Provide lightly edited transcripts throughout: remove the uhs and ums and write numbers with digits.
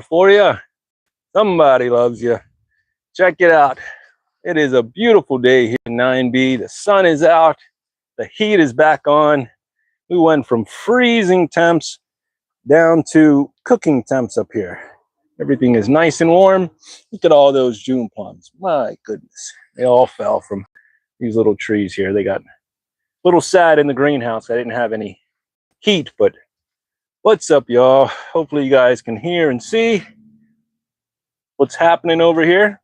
for you. Somebody loves you. Check it out. It is a beautiful day here in 9B. The sun is out. The heat is back on. We went from freezing temps down to cooking temps up here. Everything is nice and warm. Look at all those June plums. My goodness. They all fell from these little trees here. They got a little sad in the greenhouse. I didn't have any heat, but what's up, y'all? Hopefully you guys can hear and see what's happening over here.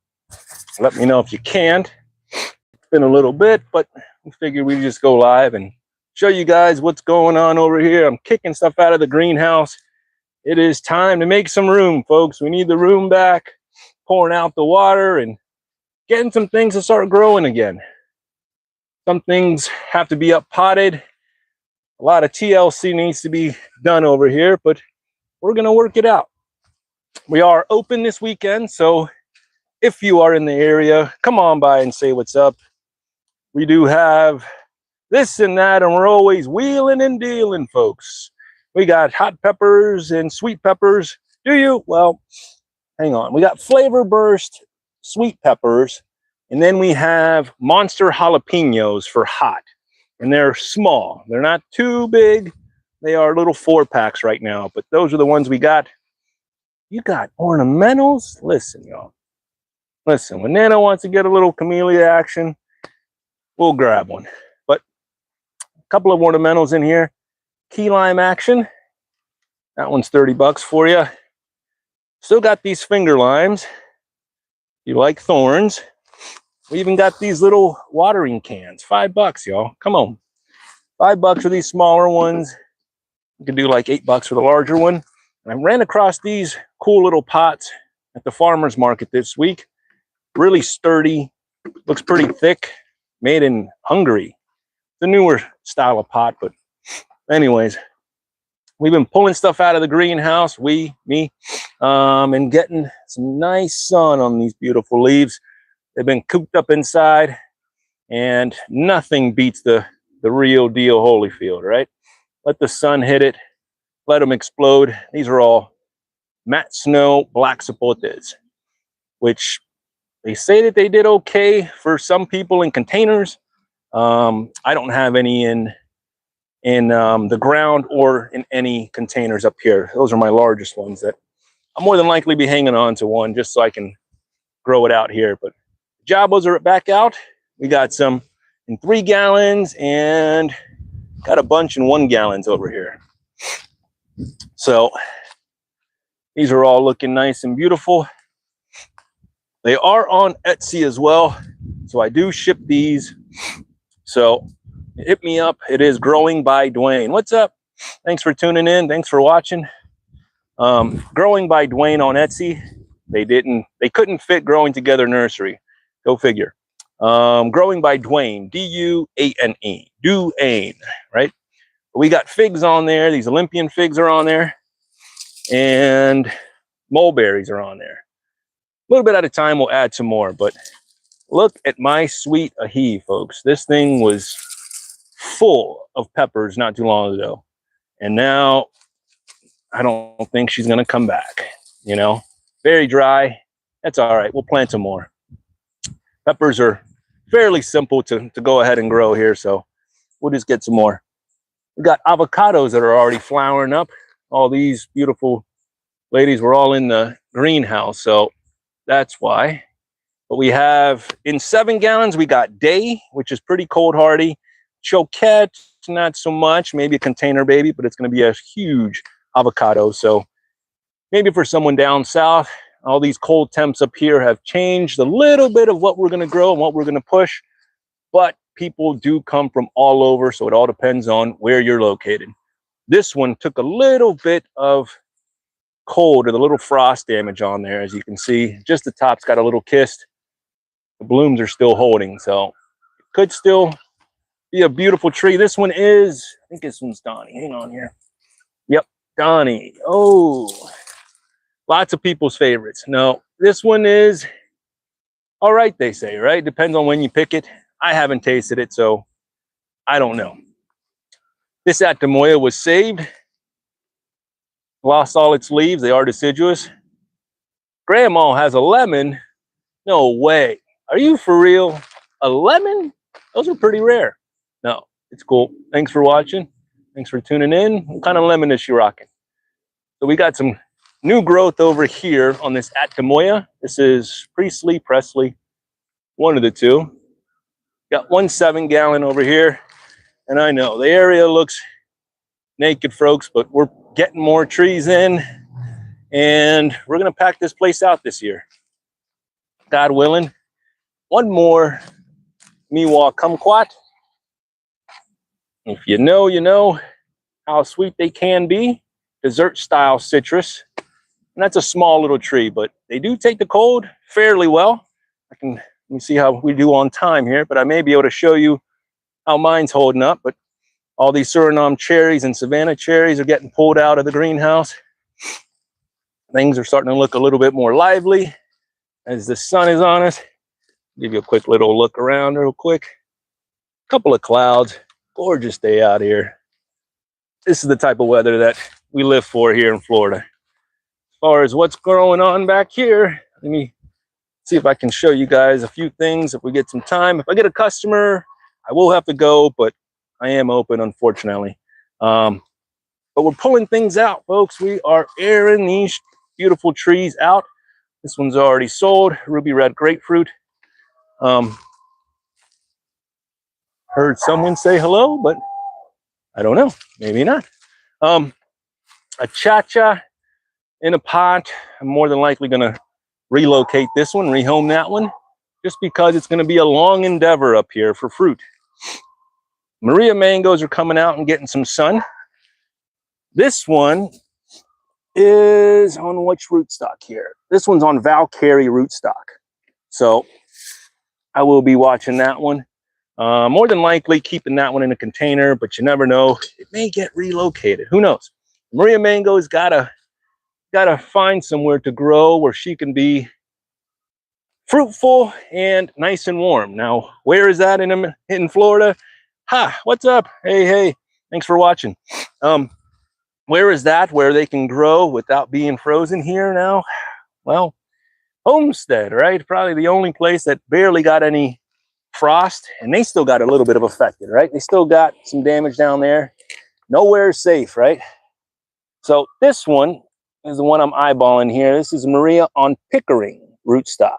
Let me know if you can't. It's been a little bit, but we figured we'd just go live and show you guys what's going on over here. I'm kicking stuff out of the greenhouse. It is time to make some room, folks. We need the room back, pouring out the water and getting some things to start growing again. Some things have to be up potted. A lot of TLC needs to be done over here, but we're going to work it out. We are open this weekend, so if you are in the area, come on by and say what's up. We do have this and that, and we're always wheeling and dealing, folks. We got hot peppers and sweet peppers. Do you? Well, hang on. We got flavor burst sweet peppers, and then we have monster jalapenos for hot. And they're small. They're not too big. They are little 4-packs right now, but those are the ones we got. You got ornamentals? Listen, y'all. Listen, when Nana wants to get a little camellia action, we'll grab one. But a couple of ornamentals in here. Key lime action. That one's 30 bucks for you. Still got these finger limes. You like thorns. We even got these little watering cans. 5 bucks, y'all. Come on. 5 bucks for these smaller ones. You can do like 8 bucks for the larger one. And I ran across these cool little pots at the farmer's market this week. Really sturdy. Looks pretty thick. Made in Hungary. The newer style of pot, but anyways, we've been pulling stuff out of the greenhouse, and getting some nice sun on these beautiful leaves. They've been cooped up inside, and nothing beats the real deal Holyfield, right? Let the sun hit it, let them explode. These are all matte snow black sapotes, which they say that they did okay for some people in containers. I don't have any in the ground or in any containers up here. Those are my largest ones that I'll more than likely be hanging on to one just so I can grow it out here. But jabos are back out. We got some in 3 gallons and got a bunch in 1 gallons over here. So these are all looking nice and beautiful. They are on Etsy as well, so I do ship these. So hit me up. It is Growing by Dwayne. What's up? Thanks for tuning in. Thanks for watching. Growing by Dwayne on Etsy. They couldn't fit Growing Together Nursery. Go figure. Growing by Dwayne, D-U-A-N-E, Duane, right? We got figs on there. These Olympian figs are on there, and mulberries are on there. A little bit at a time, we'll add some more, but look at my sweet ahi, folks. This thing was full of peppers not too long ago, and now I don't think she's gonna come back. You know, very dry. That's all right. We'll plant some more. Peppers are fairly simple to go ahead and grow here, so we'll just get some more. We got avocados that are already flowering up. All these beautiful ladies were all in the greenhouse, so that's why. But we have in 7 gallons, we got Day, which is pretty cold hardy. Choquette, not so much, maybe a container baby, but it's going to be a huge avocado. So maybe for someone down south, all these cold temps up here have changed a little bit of what we're going to grow and what we're going to push. But people do come from all over, so it all depends on where you're located. This one took a little bit of cold or the little frost damage on there, as you can see. Just the top's got a little kissed. The blooms are still holding, so it could still be a beautiful tree. This one is, I think this one's Donnie. Hang on here. Yep, Donnie. Oh, lots of people's favorites. No, this one is all right, they say, right? Depends on when you pick it. I haven't tasted it, so I don't know. This Atamoya was saved. Lost all its leaves. They are deciduous. Grandma has a lemon. No way. Are you for real? A lemon? Those are pretty rare. No, it's cool. Thanks for watching. Thanks for tuning in. What kind of lemon is she rocking? So we got some new growth over here on this Atamoya. This is Priestley, Presley, one of the two. Got 1 7-gallon over here. And I know the area looks naked, folks, but we're getting more trees in. And we're going to pack this place out this year. God willing. One more Miwa kumquat. If you know, you know how sweet they can be. Dessert style citrus. And that's a small little tree, but they do take the cold fairly well. Let me see how we do on time here, but I may be able to show you how mine's holding up. But all these Suriname cherries and Savannah cherries are getting pulled out of the greenhouse. Things are starting to look a little bit more lively as the sun is on us. Give you a quick little look around real quick. Couple of clouds. Gorgeous day out here. This is the type of weather that we live for here in Florida. As far as what's going on back here, let me see if I can show you guys a few things if we get some time. If I get a customer, I will have to go, but I am open, unfortunately. But we're pulling things out, folks. We are airing these beautiful trees out. This one's already sold, ruby red grapefruit. Heard someone say hello, but I don't know, maybe not. A cha-cha in a pot. I'm more than likely gonna relocate this one, rehome that one, just because it's gonna be a long endeavor up here for fruit. Maria mangoes are coming out and getting some sun. This one is on which rootstock here? This one's on Valkyrie rootstock. So I will be watching that one. More than likely keeping that one in a container, but you never know. It may get relocated. Who knows? Maria mango's gotta find somewhere to grow where she can be fruitful and nice and warm. Now, where is that in Florida? Ha, what's up? Hey, thanks for watching. Where is that where they can grow without being frozen here now? Well, Homestead, right? Probably the only place that barely got any frost, and they still got a little bit of affected, right? They still got some damage down there. Nowhere is safe, right? So this one is the one I'm eyeballing here. This is Maria on Pickering rootstock.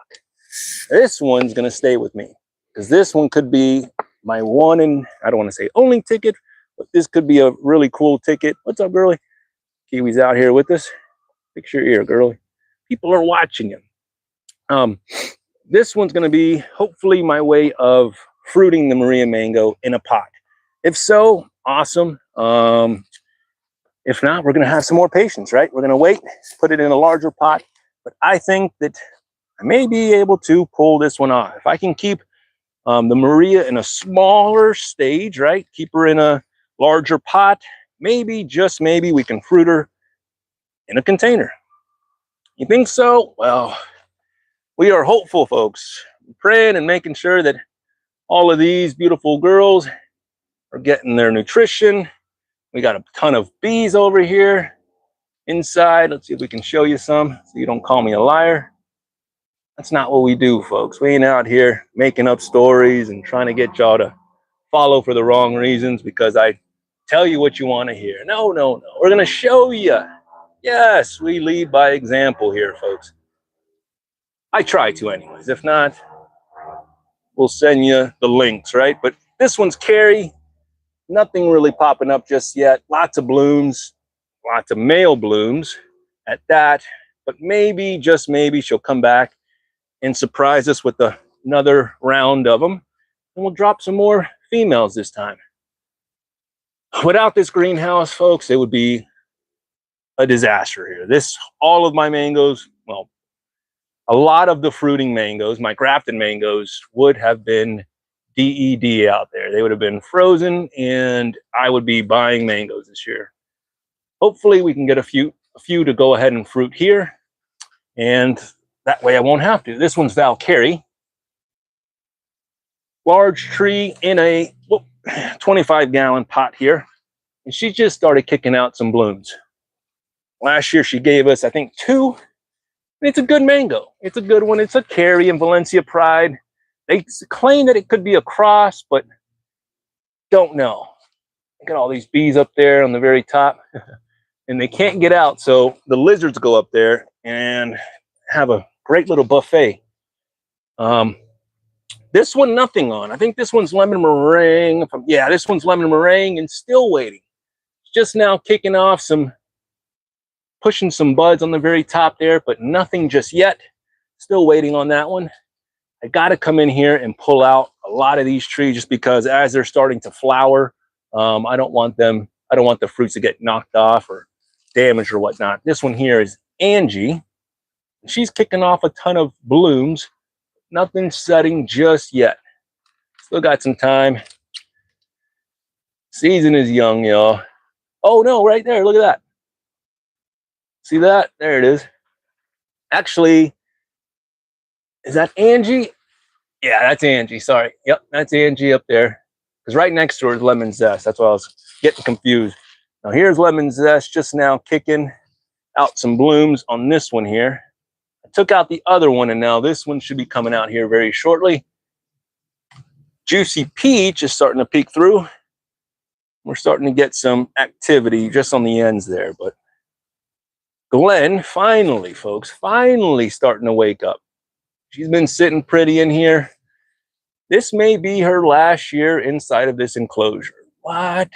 This one's gonna stay with me because this one could be my one and I don't want to say only ticket, but this could be a really cool ticket. What's up, girlie? Kiwi's out here with us. Fix your ear, girlie. People are watching you. This one's going to be hopefully my way of fruiting the Maria mango in a pot. If so, awesome. If not, we're going to have some more patience, right? We're going to wait, put it in a larger pot. But I think that I may be able to pull this one off. If I can keep the Maria in a smaller stage, right? Keep her in a larger pot. Maybe, just maybe, we can fruit her in a container. You think so? Well, we are hopeful, folks. We're praying and making sure that all of these beautiful girls are getting their nutrition. We got a ton of bees over here inside. Let's see if we can show you some so you don't call me a liar. That's not what we do, folks. We ain't out here making up stories and trying to get y'all to follow for the wrong reasons because I tell you what you want to hear. No. We're going to show you. Yes, we lead by example here, folks. I try to anyways. If not, we'll send you the links, right? But this one's Carrie. Nothing really popping up just yet. Lots of blooms, lots of male blooms at that. But maybe, just maybe, she'll come back and surprise us with another round of them. And we'll drop some more females this time. Without this greenhouse, folks, it would be a disaster here. All of my mangoes, well, a lot of the fruiting mangoes, my grafted mangoes, would have been DED out there. They would have been frozen, and I would be buying mangoes this year. Hopefully, we can get a few to go ahead and fruit here, and that way I won't have to. This one's Valkyrie. Large tree in a 25-gallon pot here, and she just started kicking out some blooms. Last year, she gave us, I think, 2. It's a good mango. It's a good one. It's a Cary and Valencia Pride. They claim that it could be a cross, but don't know. Look at all these bees up there on the very top. And they can't get out, so the lizards go up there and have a great little buffet. This one, nothing on. I think this one's lemon meringue. Yeah, this one's lemon meringue and still waiting. Just now kicking off pushing some buds on the very top there, but nothing just yet. Still waiting on that one. I got to come in here and pull out a lot of these trees just because as they're starting to flower, I don't want the fruits to get knocked off or damaged or whatnot. This one here is Angie. She's kicking off a ton of blooms. Nothing setting just yet. Still got some time. Season is young, y'all. Oh no, right there, look at that. See that? There it is. Actually, is that Angie? Yeah, that's Angie, sorry. Yep, that's Angie up there. Because right next to her is Lemon Zest. That's why I was getting confused. Now here's Lemon Zest just now kicking out some blooms on this one here. I took out the other one and now this one should be coming out here very shortly. Juicy Peach is starting to peek through. We're starting to get some activity just on the ends there, but Glenn, finally, folks, finally starting to wake up. She's been sitting pretty in here. This may be her last year inside of this enclosure. What?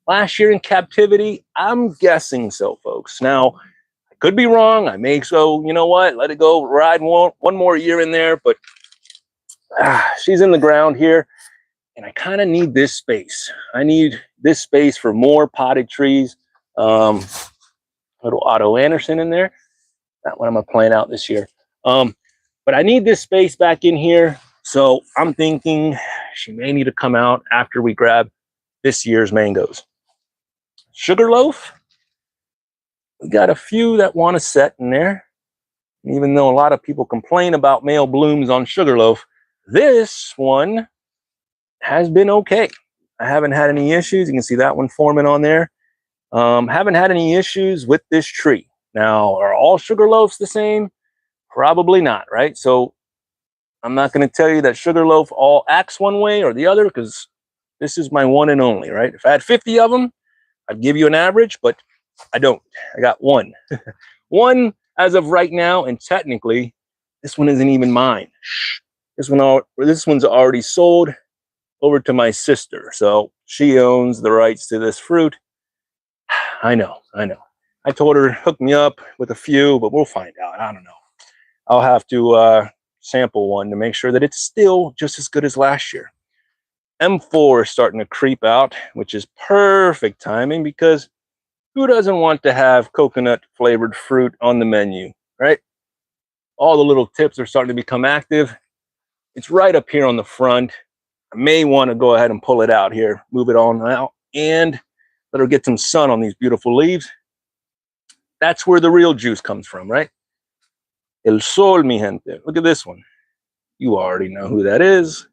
Last year in captivity? I'm guessing so, folks. Now, I could be wrong. I may so, you know what? Let it go, ride one more year in there, but she's in the ground here, and I kind of need this space. I need this space for more potted trees. Little Otto Anderson in there. That one I'm gonna plant out this year. But I need this space back in here. So I'm thinking she may need to come out after we grab this year's mangoes. Sugarloaf. We got a few that want to set in there. Even though a lot of people complain about male blooms on Sugarloaf, this one has been okay. I haven't had any issues. You can see that one forming on there. Haven't had any issues with this tree. Now, are all Sugarloafs the same? Probably not, right? So I'm not going to tell you that Sugarloaf all acts one way or the other because this is my one and only, right? If I had 50 of them, I'd give you an average, but I don't. I got one. One as of right now, and technically, this one isn't even mine. This one's already sold over to my sister, so she owns the rights to this fruit. I know. I told her hook me up with a few, but we'll find out. I don't know. I'll have to sample one to make sure that it's still just as good as last year. M4 is starting to creep out, which is perfect timing because who doesn't want to have coconut flavored fruit on the menu, right? All the little tips are starting to become active. It's right up here on the front. I may want to go ahead and pull it out here, move it on out, and let her get some sun on these beautiful leaves. That's where the real juice comes from, right? El Sol, mi gente. Look at this one. You already know who that is.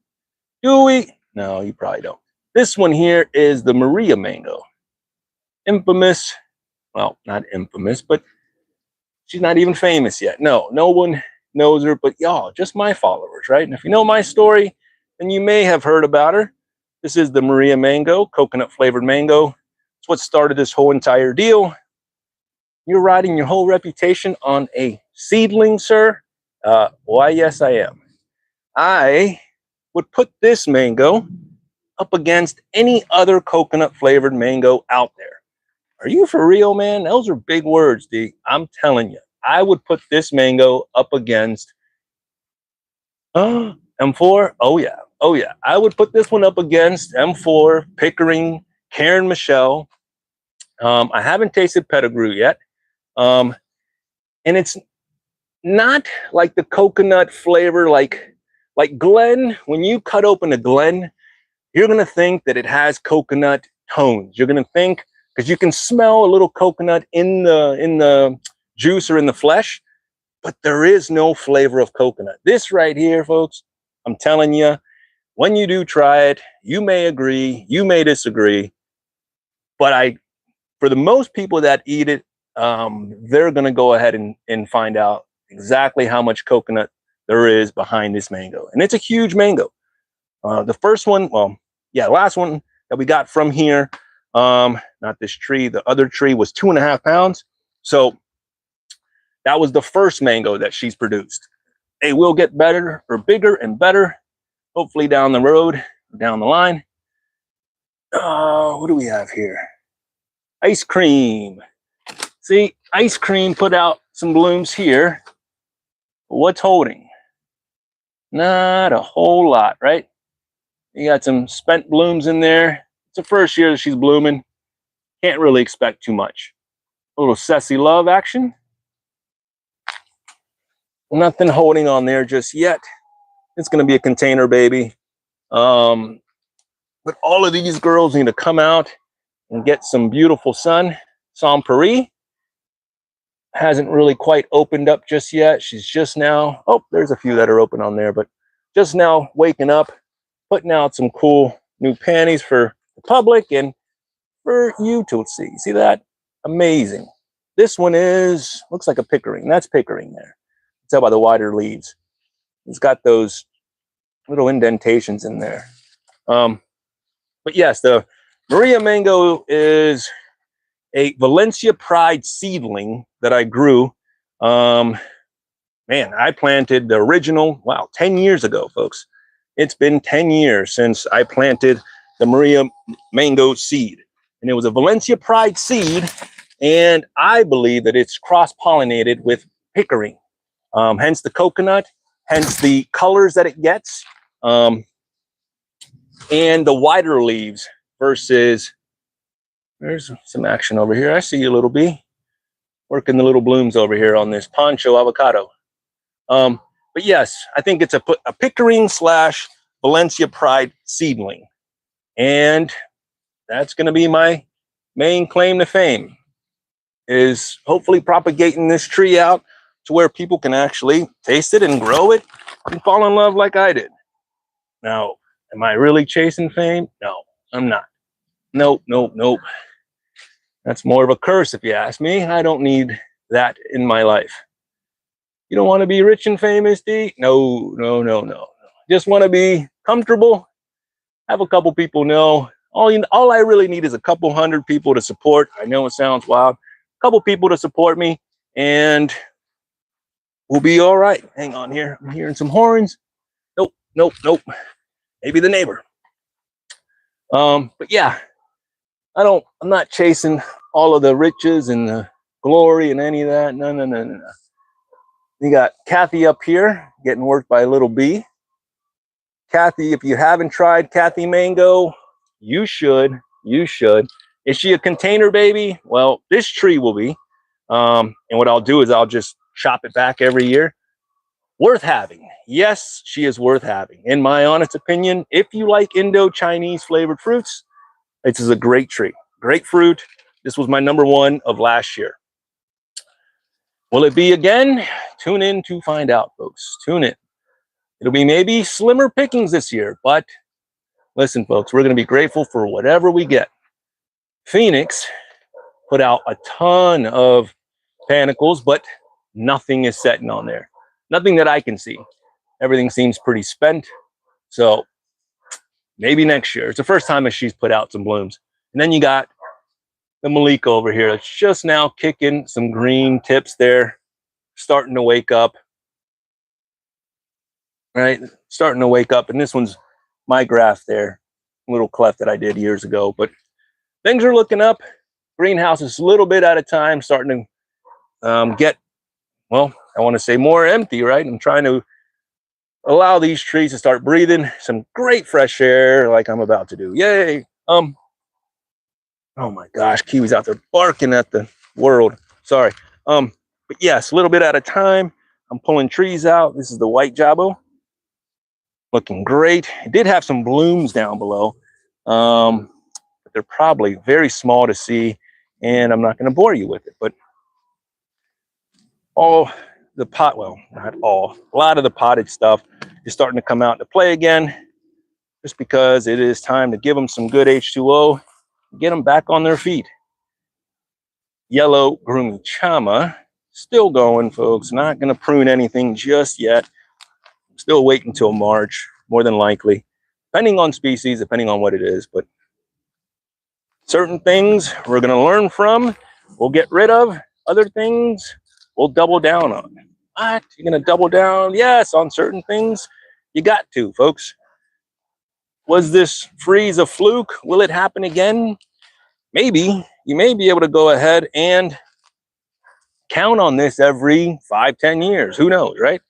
Do we? No, you probably don't. This one here is the Maria mango. Infamous. Well, not infamous, but she's not even famous yet. No one knows her, but y'all, just my followers, right? And if you know my story, then you may have heard about her. This is the Maria mango, coconut flavored mango. It's what started this whole entire deal. You're riding your whole reputation on a seedling, sir? Why, yes, I am. I would put this mango up against any other coconut flavored mango out there. Are you for real, man? Those are big words, D. I'm telling you. I would put this mango up against M4. Oh, yeah. I would put this one up against M4, Pickering, Karen Michelle. I haven't tasted Pettigrew yet. And it's not like the coconut flavor like Glen. When you cut open a Glen, you're going to think that it has coconut tones. You're going to think, because you can smell a little coconut in the juice or in the flesh, but there is no flavor of coconut. This right here, folks, I'm telling you, when you do try it, you may agree, you may disagree, but for the most people that eat it, they're going to go ahead and find out exactly how much coconut there is behind this mango. And it's a huge mango. The first one, well, yeah, the last one that we got from here, not this tree, the other tree was 2.5 pounds. So that was the first mango that she's produced. It will get better or bigger and better, hopefully down the road, down the line. What do we have here? Ice cream. See, ice cream put out some blooms here. What's holding? Not a whole lot, right? You got some spent blooms in there. It's the first year that she's blooming. Can't really expect too much. A little Sassy Love action. Nothing holding on there just yet. It's going to be a container baby. But all of these girls need to come out and get some beautiful sun. Sans Paris hasn't really quite opened up just yet. She's just now, oh, there's a few that are open on there, but just now waking up, putting out some cool new panties for the public and for you to see. See that? Amazing. This one looks like a Pickering. That's Pickering there. Tell by the wider leaves. It's got those little indentations in there. But yes, the Maria Mango is a Valencia Pride seedling that I grew. Man, I planted the original, wow, 10 years ago, folks. It's been 10 years since I planted the Maria Mango seed. And it was a Valencia Pride seed. And I believe that it's cross-pollinated with Pickering. Hence the coconut, hence the colors that it gets. And the wider leaves versus, there's some action over here. I see you, little bee. Working the little blooms over here on this poncho avocado. But yes, I think it's a Pickering / Valencia Pride seedling. And that's going to be my main claim to fame, is hopefully propagating this tree out to where people can actually taste it and grow it and fall in love like I did. Now, am I really chasing fame? No, I'm not. Nope. That's more of a curse if you ask me. I don't need that in my life. You don't want to be rich and famous, D? No. Just want to be comfortable, have a couple people know. All I really need is a couple hundred people to support. I know it sounds wild. A couple people to support me, and we'll be all right. Hang on here. I'm hearing some horns. Nope. Maybe the neighbor. But yeah, I'm not chasing all of the riches and the glory and any of that. No. You got Kathy up here getting worked by a little bee. Kathy, if you haven't tried Kathy Mango, you should. Is she a container baby? Well, this tree will be. And what I'll do is I'll just chop it back every year. Worth having. Yes, she is worth having. In my honest opinion, if you like Indo-Chinese flavored fruits, this is a great tree. Great fruit. This was my #1 of last year. Will it be again? Tune in to find out, folks. Tune in. It'll be maybe slimmer pickings this year, but listen, folks, we're going to be grateful for whatever we get. Phoenix put out a ton of panicles, but nothing is setting on there. Nothing that I can see. Everything seems pretty spent. So maybe next year. It's the first time that she's put out some blooms. And then you got the Malika over here. It's just now kicking some green tips there. Starting to wake up. Right? Starting to wake up. And this one's my graft there. A little cleft that I did years ago. But things are looking up. Greenhouse is a little bit at a time. Starting to get, well, I want to say more empty, right? I'm trying to allow these trees to start breathing some great fresh air like I'm about to do. Yay. Oh my gosh, Kiwi's out there barking at the world. Sorry. But yes, a little bit at a time. I'm pulling trees out. This is the white jabo. Looking great. It did have some blooms down below. But they're probably very small to see, and I'm not going to bore you with it. But all the pot, well, not all, a lot of the potted stuff is starting to come out to play again, just because it is time to give them some good H2O, get them back on their feet. Yellow Groomy Chama Still going, folks. Not going to prune anything just yet. Still wait until March, more than likely, depending on species, depending on what it is. But certain things we're going to learn from, we'll get rid of. Other things we'll double down on. What? You're going to double down? Yes, on certain things. You got to, folks. Was this freeze a fluke? Will it happen again? Maybe. You may be able to go ahead and count on this every 5-10 years. Who knows, right?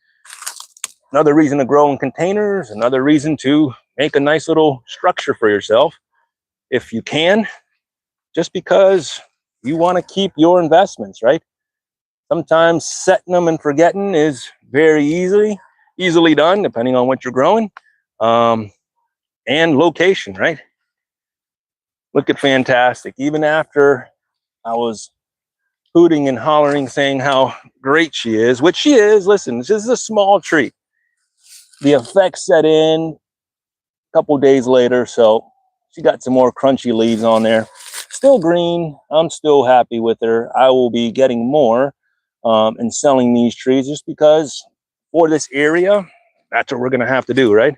Another reason to grow in containers, another reason to make a nice little structure for yourself if you can, just because you want to keep your investments, right? Sometimes setting them and forgetting is very easily done, depending on what you're growing, and location, right? Look at fantastic. Even after I was hooting and hollering, saying how great she is, which she is. Listen, this is a small tree. The effects set in a couple days later, so she got some more crunchy leaves on there. Still green. I'm still happy with her. I will be getting more and selling these trees just because for this area, that's what we're going to have to do, right?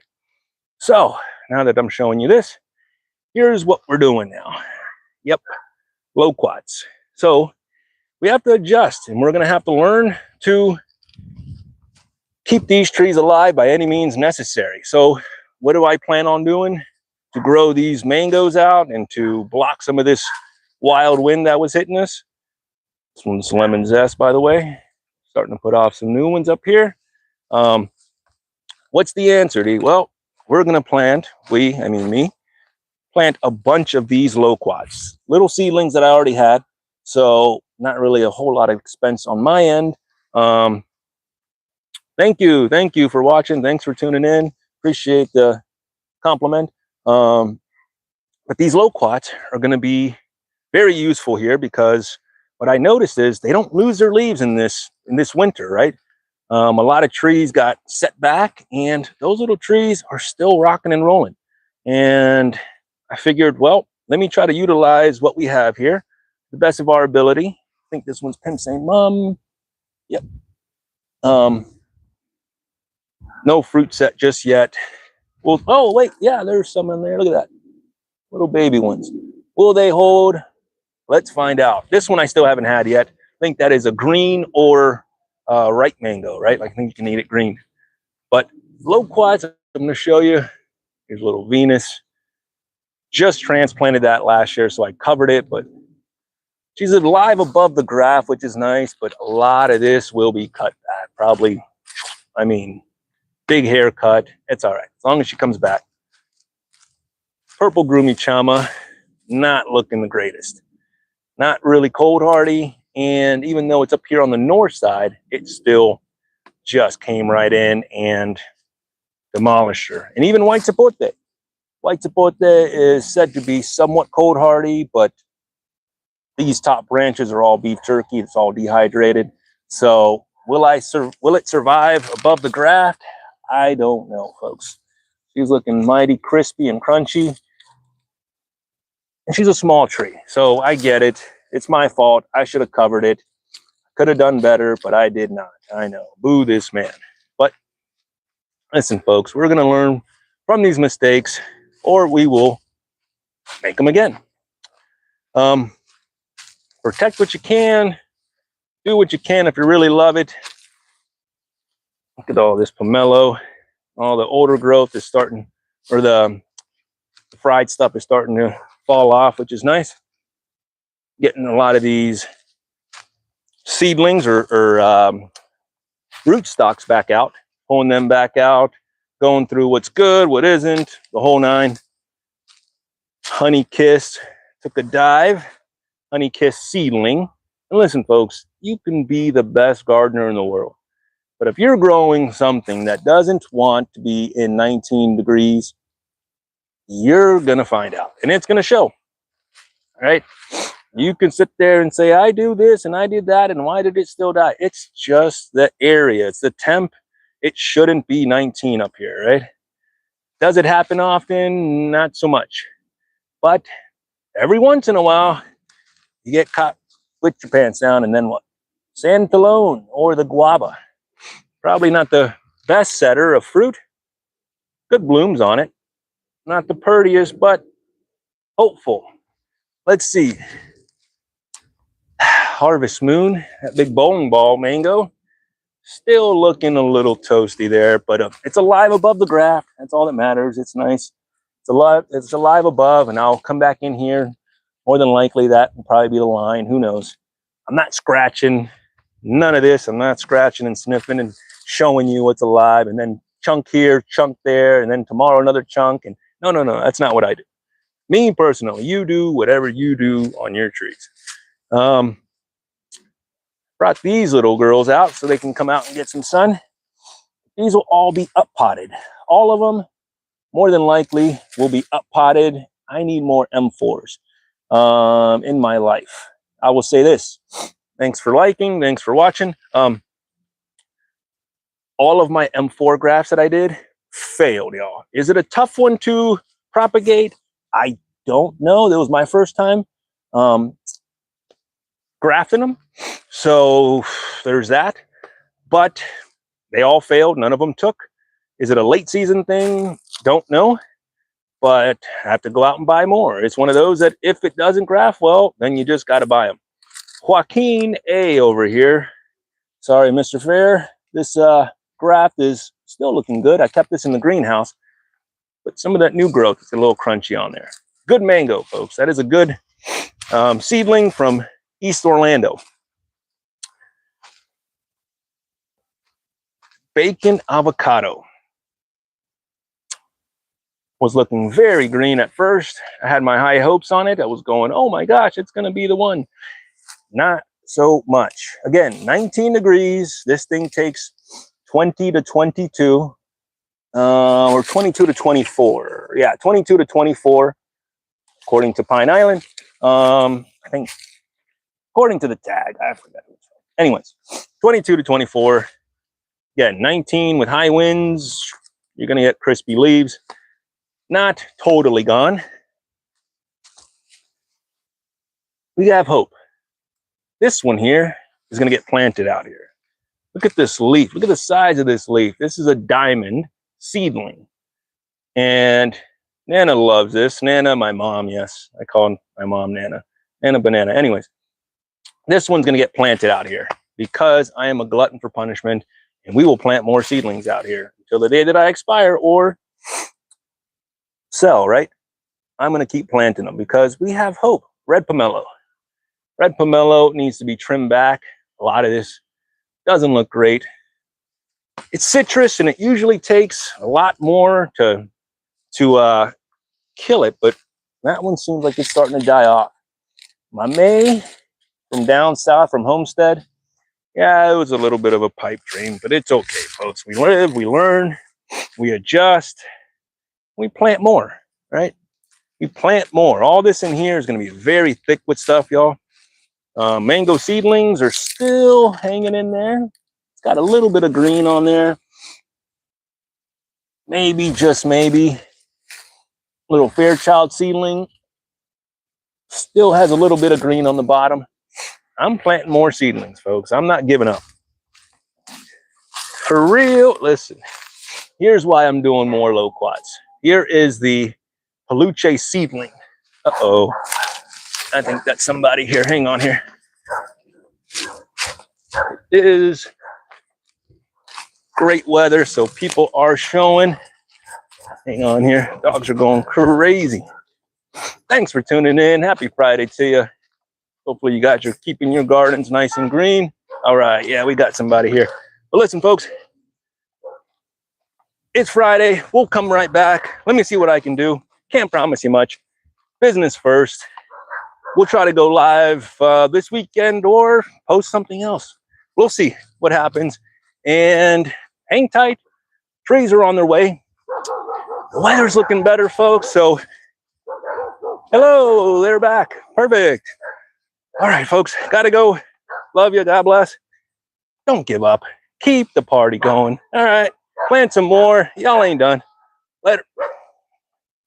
So now that I'm showing you this, here's what we're doing now. Yep, loquats. So we have to adjust, and we're going to have to learn to keep these trees alive by any means necessary. So what do I plan on doing to grow these mangoes out and to block some of this wild wind that was hitting us? This one's lemon zest, by the way. Starting to put off some new ones up here. What's the answer, D? Well, we're going to plant, me, plant a bunch of these loquats. Little seedlings that I already had. So not really a whole lot of expense on my end. Thank you for watching. Thanks for tuning in. Appreciate the compliment. But these loquats are going to be very useful here because what I noticed is they don't lose their leaves in this winter, right? A lot of trees got set back, and those little trees are still rocking and rolling. And I figured, well, let me try to utilize what we have here to the best of our ability. I think this one's Pimp St. Mum. Yep. No fruit set just yet. Well, oh wait, yeah, there's some in there. Look at that. Little baby ones. Will they hold? Let's find out. This one I still haven't had yet. I think that is a green or ripe mango, right? I think you can eat it green. But loquats, I'm going to show you. Here's little Venus. Just transplanted that last year, so I covered it, but she's alive above the graph, which is nice, but a lot of this will be cut back. Probably, big haircut. It's all right, as long as she comes back. Purple Groomy Chama, not looking the greatest. Not really cold hardy, and even though it's up here on the north side, it still just came right in and demolished her. And even White Zapote. White Zapote is said to be somewhat cold hardy, but these top branches are all beef jerky. It's all dehydrated. So will it survive above the graft? I don't know, folks. She's looking mighty crispy and crunchy. And she's a small tree, so I get it. It's my fault. I should have covered it. Could have done better, but I did not. I know. Boo this man. But listen, folks, we're going to learn from these mistakes, or we will make them again. Protect what you can. Do what you can if you really love it. Look at all this pomelo. All the older growth is starting, or the fried stuff is starting to fall off, which is nice. Getting a lot of these seedlings or root stocks back out, pulling them back out, going through what's good, what isn't, the whole nine. Honey Kiss took a dive. Honey Kiss seedling. And listen, folks, you can be the best gardener in the world, but if you're growing something that doesn't want to be in 19 degrees, you're going to find out, and it's going to show. All right? You can sit there and say, I do this and I did that, and why did it still die? It's just the area. It's the temp. It shouldn't be 19 up here, right? Does it happen often? Not so much. But every once in a while, you get caught with your pants down, and then what? Santalone or the guava. Probably not the best setter of fruit. Good blooms on it. Not the prettiest, but hopeful. Let's see. Harvest Moon, that big bowling ball mango. Still looking a little toasty there, but it's alive above the graft. That's all that matters. It's nice. It's alive above, and I'll come back in here. More than likely, that will probably be the line. Who knows? I'm not scratching. None of this. I'm not scratching and sniffing and showing you what's alive, and then chunk here, chunk there, and then tomorrow another chunk. And no. That's not what I do. Me personally, you do whatever you do on your trees. Brought these little girls out so they can come out and get some sun. These will all be up potted. All of them, more than likely, will be up potted. I need more M4s in my life. I will say this. Thanks for liking. Thanks for watching. All of my M4 grafts that I did failed, y'all. Is it a tough one to propagate? I don't know. That was my first time grafting them. So there's that. But they all failed. None of them took. Is it a late season thing? Don't know. But I have to go out and buy more. It's one of those that if it doesn't graft well, then you just got to buy them. Joaquin A over here. Sorry, Mr. Fair. This graft is still looking good. I kept this in the greenhouse. But some of that new growth is a little crunchy on there. Good mango, folks. That is a good seedling from East Orlando. Bacon avocado. Was looking very green at first. I had my high hopes on it. I was going, oh my gosh, it's going to be the one. Not so much. Again, 19 degrees. This thing takes 20 to 22. Or 22 to 24. Yeah, 22 to 24, according to Pine Island. I think, according to the tag, I forgot. Anyways, 22 to 24. Yeah, 19 with high winds. You're going to get crispy leaves. Not totally gone. We have hope. This one here is going to get planted out here. Look at this leaf. Look at the size of this leaf. This is a diamond seedling. And Nana loves this. Nana, my mom, yes. I call my mom Nana. Nana Banana. Anyways, this one's going to get planted out here because I am a glutton for punishment, and we will plant more seedlings out here until the day that I expire or sell, right? I'm going to keep planting them because we have hope. Red pomelo. Red pomelo needs to be trimmed back. A lot of this doesn't look great. It's citrus, and it usually takes a lot more to kill it, but that one seems like it's starting to die off. My May from down south from Homestead, yeah, it was a little bit of a pipe dream, but it's okay, folks. We live, we learn, we adjust, we plant more, right? We plant more. All this in here is going to be very thick with stuff, y'all. Mango seedlings are still hanging in there. It's got a little bit of green on there. Maybe, just maybe. Little Fairchild seedling still has a little bit of green on the bottom. I'm planting more seedlings, folks. I'm not giving up. For real, listen. Here's why I'm doing more loquats. Here is the Peluche seedling. Uh-oh. I think that's somebody here. Hang on here. It is great weather, so people are showing. Hang on here. Dogs are going crazy. Thanks for tuning in. Happy Friday to you. Hopefully you got your keeping your gardens nice and green. All right. Yeah, we got somebody here. But listen, folks, it's Friday. We'll come right back. Let me see what I can do. Can't promise you much. Business first. We'll try to go live this weekend or post something else. We'll see what happens. And hang tight. Trees are on their way. The weather's looking better, folks. So, hello, they're back. Perfect. All right, folks, gotta go. Love you. God bless. Don't give up. Keep the party going. All right, plant some more. Y'all ain't done. Later.